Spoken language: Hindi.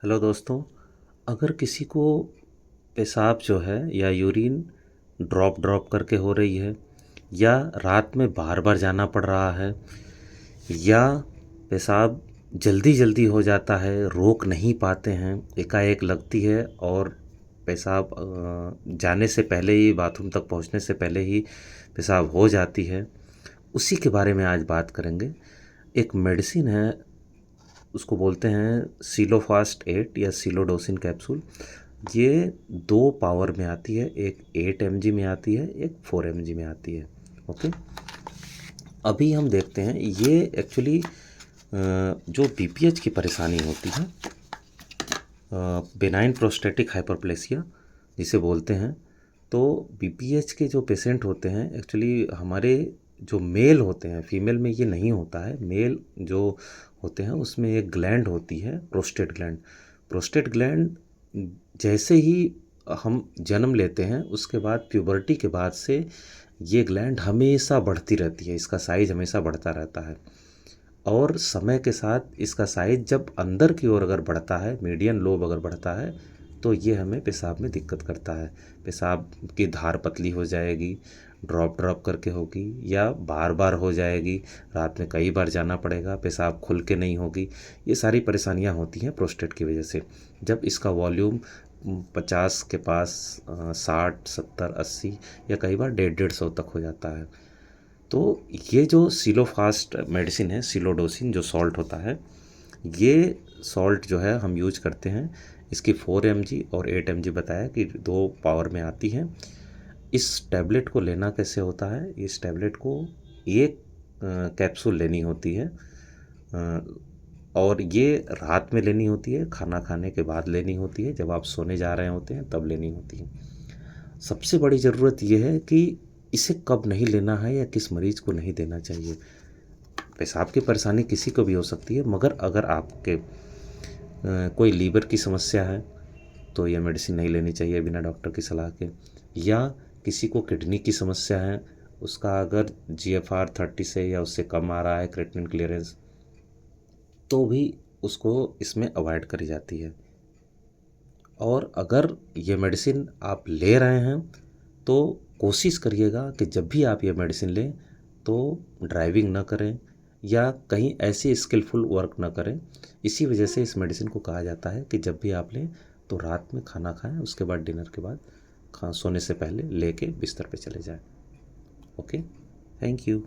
हेलो दोस्तों। अगर किसी को पेशाब जो है या यूरिन ड्रॉप ड्रॉप करके हो रही है, या रात में बार बार जाना पड़ रहा है, या पेशाब जल्दी जल्दी हो जाता है, रोक नहीं पाते हैं, एकाएक लगती है और पेशाब जाने से पहले ही, बाथरूम तक पहुंचने से पहले ही पेशाब हो जाती है, उसी के बारे में आज बात करेंगे। एक मेडिसिन है, उसको बोलते हैं सिलोफास्ट 8 या सिलोडोसिन कैप्सूल। ये 2 पावर में आती है, एक 8 mg में आती है, एक 4 mg में आती है। ओके, अभी हम देखते हैं ये एक्चुअली जो बीपीएच की परेशानी होती है, बेनाइन प्रोस्टेटिक हाइपरप्लेसिया जिसे बोलते हैं। तो बीपीएच के जो पेशेंट होते हैं, एक्चुअली हमारे जो मेल होते हैं, फीमेल में ये नहीं होता है, मेल जो होते हैं उसमें एक ग्लैंड होती है, प्रोस्टेट ग्लैंड। प्रोस्टेट ग्लैंड जैसे ही हम जन्म लेते हैं, उसके बाद प्यूबर्टी के बाद से ये ग्लैंड हमेशा बढ़ती रहती है, इसका साइज हमेशा बढ़ता रहता है। और समय के साथ इसका साइज जब अंदर की ओर अगर बढ़ता है, मीडियन लोब अगर बढ़ता है, तो ये हमें पेशाब में दिक्कत करता है। पेशाब की धार पतली हो जाएगी, ड्रॉप ड्रॉप करके होगी, या बार बार हो जाएगी, रात में कई बार जाना पड़ेगा, पेशाब खुल के नहीं होगी। ये सारी परेशानियां होती हैं प्रोस्टेट की वजह से। जब इसका वॉल्यूम 50 के पास 60 70 80 या कई बार 150 तक हो जाता है, तो ये जो सिलोफास्ट मेडिसिन है, सिलोडोसिन जो सॉल्ट होता है, ये सॉल्ट जो है हम यूज करते हैं। इसकी 4 mg और 8 mg बताया कि 2 पावर में आती है। इस टैबलेट को लेना कैसे होता है? इस टैबलेट को एक कैप्सूल लेनी होती है, और ये रात में लेनी होती है, खाना खाने के बाद लेनी होती है, जब आप सोने जा रहे होते हैं तब लेनी होती है। सबसे बड़ी ज़रूरत यह है कि इसे कब नहीं लेना है या किस मरीज़ को नहीं देना चाहिए। पेशाब की परेशानी किसी को भी हो सकती है, मगर अगर आपके कोई लीवर की समस्या है तो ये मेडिसिन नहीं लेनी चाहिए बिना डॉक्टर की सलाह के। या किसी को किडनी की समस्या है, उसका अगर GFR 30 से या उससे कम आ रहा है क्रेटिनिन क्लियरेंस, तो भी उसको इसमें अवॉइड करी जाती है। और अगर ये मेडिसिन आप ले रहे हैं तो कोशिश करिएगा कि जब भी आप ये मेडिसिन लें तो ड्राइविंग ना करें या कहीं ऐसी स्किलफुल वर्क ना करें। इसी वजह से इस मेडिसिन को कहा जाता है कि जब भी आप लें तो रात में खाना खाएं, उसके बाद डिनर के बाद सोने से पहले लेके बिस्तर पे चले जाएं। Okay, thank you.